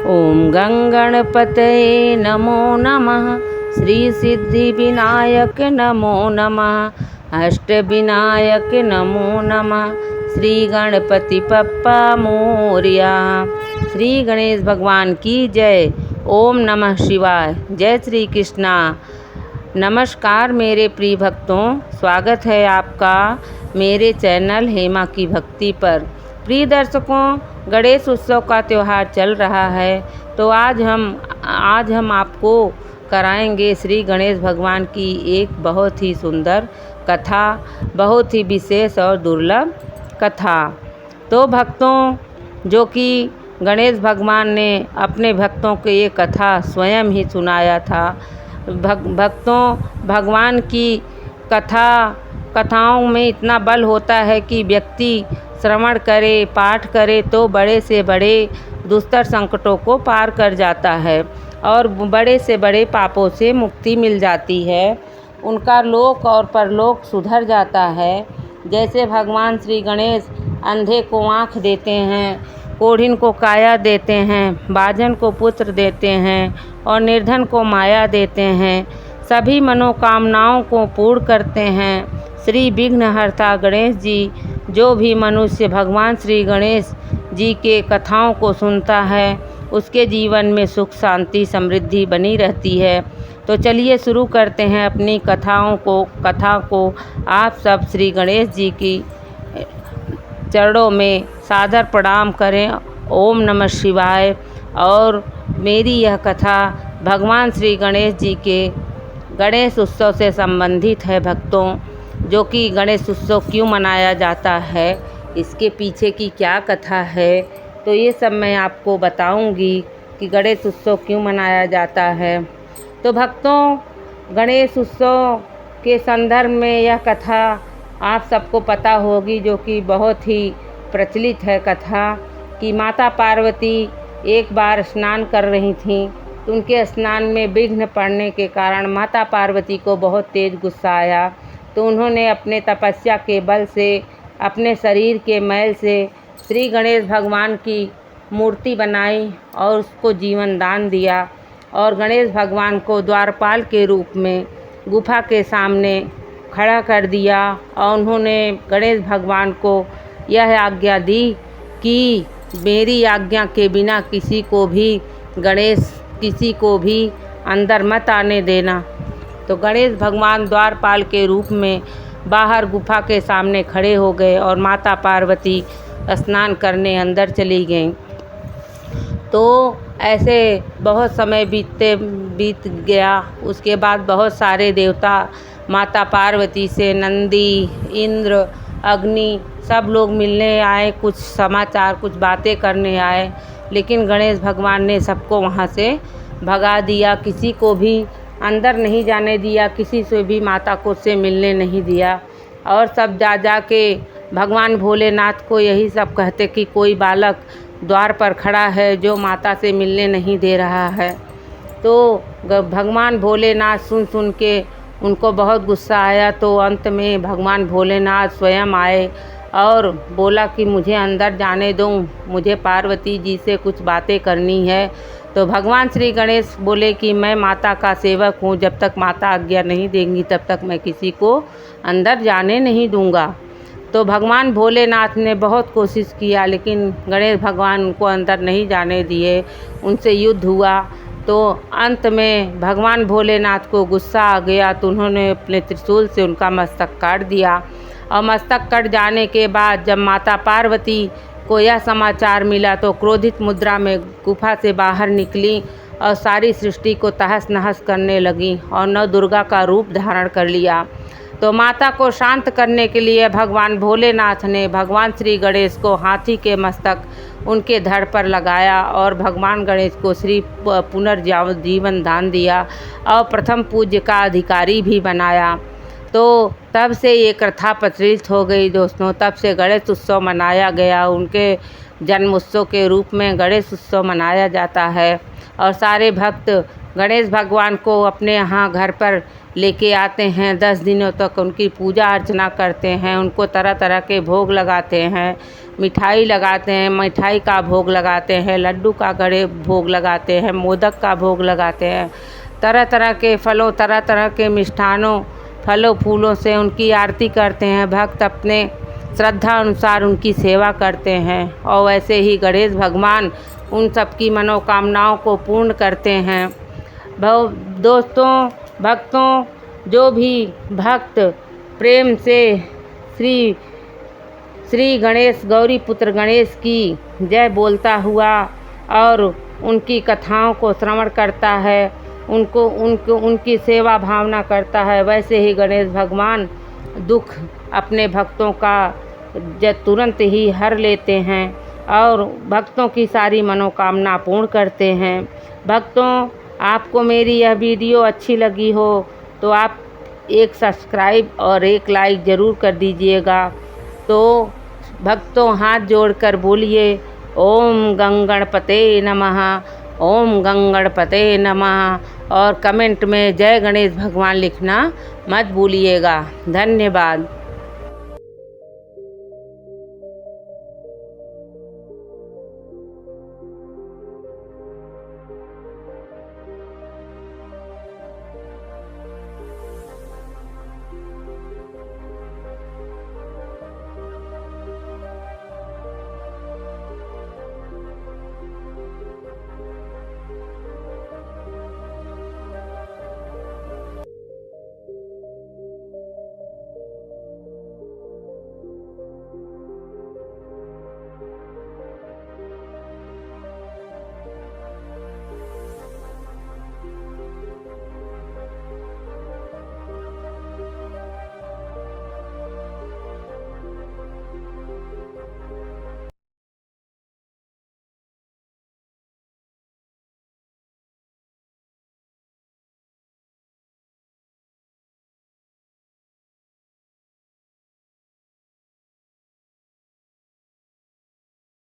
ओम गंगणपतये नमो नमः। श्री सिद्धि विनायक नमो नमः। अष्ट विनायक नमो नमः। श्री गणपति पप्पा मोरया। श्री गणेश भगवान की जय। ओम नमः शिवाय। जय श्री कृष्णा। नमस्कार मेरे प्रिय भक्तों, स्वागत है आपका मेरे चैनल हेमा की भक्ति पर। प्रिय दर्शकों, गणेश उत्सव का त्यौहार चल रहा है, तो आज हम आपको कराएंगे श्री गणेश भगवान की एक बहुत ही सुंदर कथा, बहुत ही विशेष और दुर्लभ कथा। तो भक्तों, जो कि गणेश भगवान ने अपने भक्तों को ये कथा स्वयं ही सुनाया था। भक्तों, भगवान की कथाओं में इतना बल होता है कि व्यक्ति श्रवण करे, पाठ करे तो बड़े से बड़े दुस्तर संकटों को पार कर जाता है और बड़े से बड़े पापों से मुक्ति मिल जाती है। उनका लोक और परलोक सुधर जाता है। जैसे भगवान श्री गणेश अंधे को आँख देते हैं, कोढ़िन को काया देते हैं, बाजन को पुत्र देते हैं और निर्धन को माया देते हैं, सभी मनोकामनाओं को पूर्ण करते हैं। श्री विघ्नहर्ता गणेश जी, जो भी मनुष्य भगवान श्री गणेश जी के कथाओं को सुनता है, उसके जीवन में सुख शांति समृद्धि बनी रहती है। तो चलिए शुरू करते हैं अपनी कथा को। आप सब श्री गणेश जी की चरणों में सादर प्रणाम करें। ओम नमः शिवाय। और मेरी यह कथा भगवान श्री गणेश जी के गणेश उत्सव से संबंधित है भक्तों। जो कि गणेश उत्सव क्यों मनाया जाता है, इसके पीछे की क्या कथा है, तो ये सब मैं आपको बताऊंगी कि गणेश उत्सव क्यों मनाया जाता है। तो भक्तों, गणेश उत्सव के संदर्भ में यह कथा आप सबको पता होगी, जो कि बहुत ही प्रचलित है कथा, कि माता पार्वती एक बार स्नान कर रही थीं, तो उनके स्नान में विघ्न पड़ने के कारण माता पार्वती को बहुत तेज गुस्सा आया। तो उन्होंने अपने तपस्या के बल से, अपने शरीर के मैल से श्री गणेश भगवान की मूर्ति बनाई और उसको जीवन दान दिया और गणेश भगवान को द्वारपाल के रूप में गुफा के सामने खड़ा कर दिया। और उन्होंने गणेश भगवान को यह आज्ञा दी कि मेरी आज्ञा के बिना किसी को भी अंदर मत आने देना। तो गणेश भगवान द्वारपाल के रूप में बाहर गुफा के सामने खड़े हो गए और माता पार्वती स्नान करने अंदर चली गईं। तो ऐसे बहुत समय बीत गया। उसके बाद बहुत सारे देवता माता पार्वती से, नंदी, इंद्र, अग्नि, सब लोग मिलने आए, कुछ समाचार, कुछ बातें करने आए, लेकिन गणेश भगवान ने सबको वहाँ से भगा दिया। किसी को भी अंदर नहीं जाने दिया, किसी से भी माता को से मिलने नहीं दिया। और सब जा के भगवान भोलेनाथ को यही सब कहते कि कोई बालक द्वार पर खड़ा है जो माता से मिलने नहीं दे रहा है। तो भगवान भोलेनाथ सुन के उनको बहुत गुस्सा आया। तो अंत में भगवान भोलेनाथ स्वयं आए और बोला कि मुझे अंदर जाने दो, मुझे पार्वती जी से कुछ बातें करनी है। तो भगवान श्री गणेश बोले कि मैं माता का सेवक हूँ, जब तक माता आज्ञा नहीं देंगी तब तक मैं किसी को अंदर जाने नहीं दूंगा। तो भगवान भोलेनाथ ने बहुत कोशिश किया, लेकिन गणेश भगवान उनको अंदर नहीं जाने दिए। उनसे युद्ध हुआ। तो अंत में भगवान भोलेनाथ को गुस्सा आ गया, तो उन्होंने अपने त्रिशूल से उनका मस्तक काट दिया। और मस्तक कट जाने के बाद जब माता पार्वती को यह समाचार मिला, तो क्रोधित मुद्रा में गुफा से बाहर निकली और सारी सृष्टि को तहस नहस करने लगी और नव दुर्गा का रूप धारण कर लिया। तो माता को शांत करने के लिए भगवान भोलेनाथ ने भगवान श्री गणेश को हाथी के मस्तक उनके धड़ पर लगाया और भगवान गणेश को श्री पुनर्जीवन दान दिया और प्रथम पूज्य का अधिकारी भी बनाया। तो तब से ये कथा प्रचलित हो गई दोस्तों। तब से गणेश उत्सव मनाया गया। उनके जन्म उत्सव के रूप में गणेश उत्सव मनाया जाता है और सारे भक्त गणेश भगवान को अपने यहाँ घर पर लेके आते हैं। 10 दिनों तक उनकी पूजा अर्चना करते हैं, उनको तरह तरह के भोग लगाते हैं, मिठाई लगाते हैं, मिठाई का भोग लगाते हैं, लड्डू का गड़े भोग लगाते हैं, मोदक का भोग लगाते हैं, तरह तरह के फलों, तरह तरह के मिष्ठानों, फलों फूलों से उनकी आरती करते हैं। भक्त अपने श्रद्धा अनुसार उनकी सेवा करते हैं और वैसे ही गणेश भगवान उन सबकी मनोकामनाओं को पूर्ण करते हैं। दोस्तों, भक्तों, जो भी भक्त प्रेम से श्री गणेश गौरी पुत्र गणेश की जय बोलता हुआ और उनकी कथाओं को श्रवण करता है, उनकी सेवा भावना करता है, वैसे ही गणेश भगवान दुख अपने भक्तों का तुरंत ही हर लेते हैं और भक्तों की सारी मनोकामना पूर्ण करते हैं। भक्तों, आपको मेरी यह वीडियो अच्छी लगी हो तो आप एक सब्सक्राइब और एक लाइक ज़रूर कर दीजिएगा। तो भक्तों, हाथ जोड़कर बोलिए ओम गंगणपते नमः, ओम गंगणपते नमः और कमेंट में जय गणेश भगवान लिखना मत भूलिएगा। धन्यवाद।